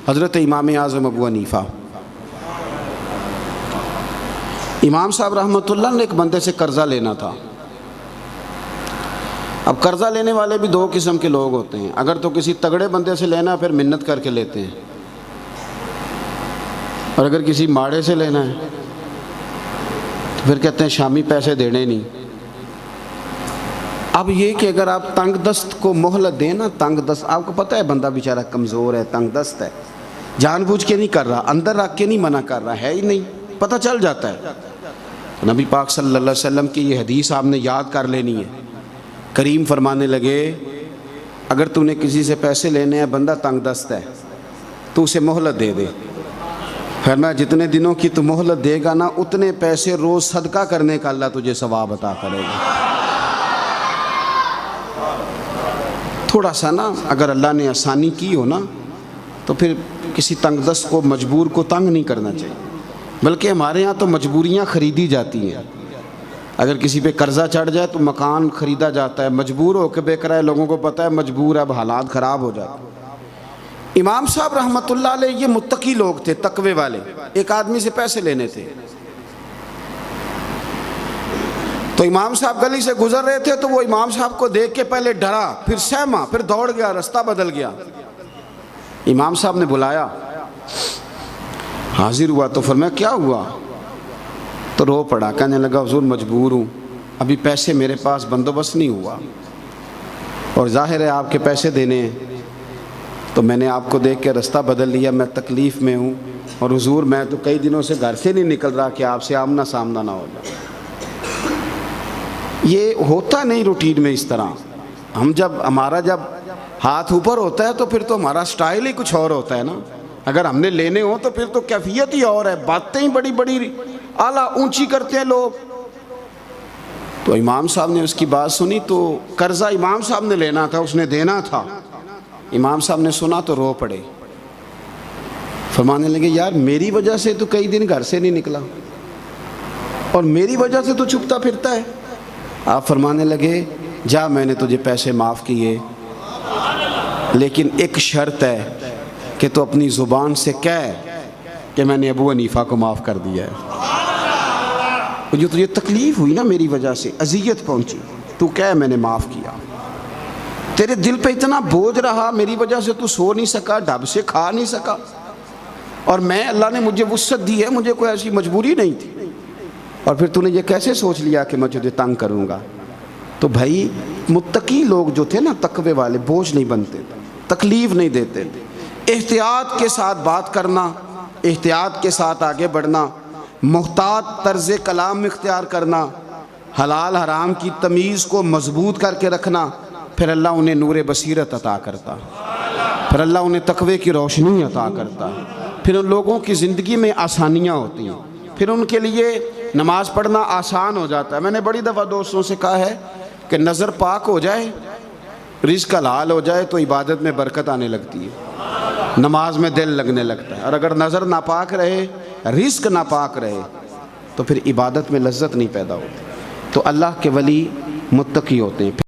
حضرت امام اعظم ابو حنیفہ، امام صاحب رحمۃ اللہ نے ایک بندے سے قرضہ لینا تھا۔ اب قرضہ لینے والے بھی دو قسم کے لوگ ہوتے ہیں، اگر تو کسی تگڑے بندے سے لینا ہے پھر منت کر کے لیتے ہیں، اور اگر کسی ماڑے سے لینا ہے تو پھر کہتے ہیں شامی پیسے دینے نہیں۔ اب یہ کہ اگر آپ تنگ دست کو مہلت دیں نا، تنگ دست، آپ کو پتہ ہے بندہ بیچارہ کمزور ہے، تنگ دست ہے، جان بوجھ کے نہیں کر رہا، اندر رکھ کے نہیں منع کر رہا ہے ہی نہیں، پتہ چل جاتا ہے۔ نبی پاک صلی اللہ علیہ وسلم کی یہ حدیث آپ نے یاد کر لینی ہے۔ کریم فرمانے لگے اگر تو نے کسی سے پیسے لینے ہیں، بندہ تنگ دست ہے، تو اسے مہلت دے دے۔ فرمایا جتنے دنوں کی تو مہلت دے گا نا، اتنے پیسے روز صدقہ کرنے کا اللہ تجھے ثواب عطا کرے گا۔ تھوڑا سا نا اگر اللہ نے آسانی کی ہو نا تو پھر کسی تنگ دست کو، مجبور کو تنگ نہیں کرنا چاہیے، بلکہ ہمارے ہاں تو مجبوریاں خریدی جاتی ہیں۔ اگر کسی پہ قرضہ چڑھ جائے تو مکان خریدا جاتا ہے، مجبور ہو کے بے کرائے، لوگوں کو پتہ ہے مجبور ہے، اب حالات خراب ہو جاتے ہیں۔ امام صاحب رحمۃ اللہ علیہ یہ متقی لوگ تھے، تقوی والے۔ ایک آدمی سے پیسے لینے تھے تو امام صاحب گلی سے گزر رہے تھے تو وہ امام صاحب کو دیکھ کے پہلے ڈرا، پھر سہما، پھر دوڑ گیا، رستہ بدل گیا۔ امام صاحب نے بلایا، حاضر ہوا تو فرمایا کیا ہوا؟ تو رو پڑا، کہنے لگا حضور مجبور ہوں، ابھی پیسے میرے پاس بندوبست نہیں ہوا، اور ظاہر ہے آپ کے پیسے دینے ہیں، تو میں نے آپ کو دیکھ کے رستہ بدل لیا، میں تکلیف میں ہوں، اور حضور میں تو کئی دنوں سے گھر سے نہیں نکل رہا کہ آپ سے آمنا سامنا نہ ہو جائے۔ یہ ہوتا نہیں روٹین میں اس طرح۔ ہم ہمارا جب ہاتھ اوپر ہوتا ہے تو پھر تو ہمارا سٹائل ہی کچھ اور ہوتا ہے نا۔ اگر ہم نے لینے ہوں تو پھر تو کیفیت ہی اور ہے، باتیں ہی بڑی بڑی اعلیٰ اونچی کرتے ہیں لوگ۔ تو امام صاحب نے اس کی بات سنی، تو قرضہ امام صاحب نے لینا تھا، اس نے دینا تھا۔ امام صاحب نے سنا تو رو پڑے، فرمانے لگے یار میری وجہ سے تو کئی دن گھر سے نہیں نکلا، اور میری وجہ سے تو چھپتا پھرتا ہے۔ آپ فرمانے لگے جا، میں نے تجھے پیسے معاف کیے، لیکن ایک شرط ہے کہ تو اپنی زبان سے کہہ کہ میں نے ابو حنیفہ کو معاف کر دیا ہے۔ جو تجھے تکلیف ہوئی نا میری وجہ سے، اذیت پہنچی، تو کہہ میں نے معاف کیا۔ تیرے دل پہ اتنا بوجھ رہا، میری وجہ سے تو سو نہیں سکا، ڈھب سے کھا نہیں سکا، اور میں اللہ نے مجھے وسعت دی ہے، مجھے کوئی ایسی مجبوری نہیں تھی، اور پھر تو نے یہ کیسے سوچ لیا کہ میں تجھے تنگ کروں گا؟ تو بھائی متقی لوگ جو تھے نا، تقوی والے، بوجھ نہیں بنتے، تکلیف نہیں دیتے، احتیاط کے ساتھ بات کرنا، احتیاط کے ساتھ آگے بڑھنا، محتاط طرز کلام اختیار کرنا، حلال حرام کی تمیز کو مضبوط کر کے رکھنا، پھر اللہ انہیں نور بصیرت عطا کرتا، پھر اللہ انہیں تقوی کی روشنی عطا کرتا، پھر ان لوگوں کی زندگی میں آسانیاں ہوتی ہیں، پھر ان کے لیے نماز پڑھنا آسان ہو جاتا ہے۔ میں نے بڑی دفعہ دوستوں سے کہا ہے کہ نظر پاک ہو جائے، رزق حلال ہو جائے تو عبادت میں برکت آنے لگتی ہے، نماز میں دل لگنے لگتا ہے، اور اگر نظر ناپاک رہے، رزق ناپاک رہے تو پھر عبادت میں لذت نہیں پیدا ہوتی۔ تو اللہ کے ولی متقی ہوتے ہیں۔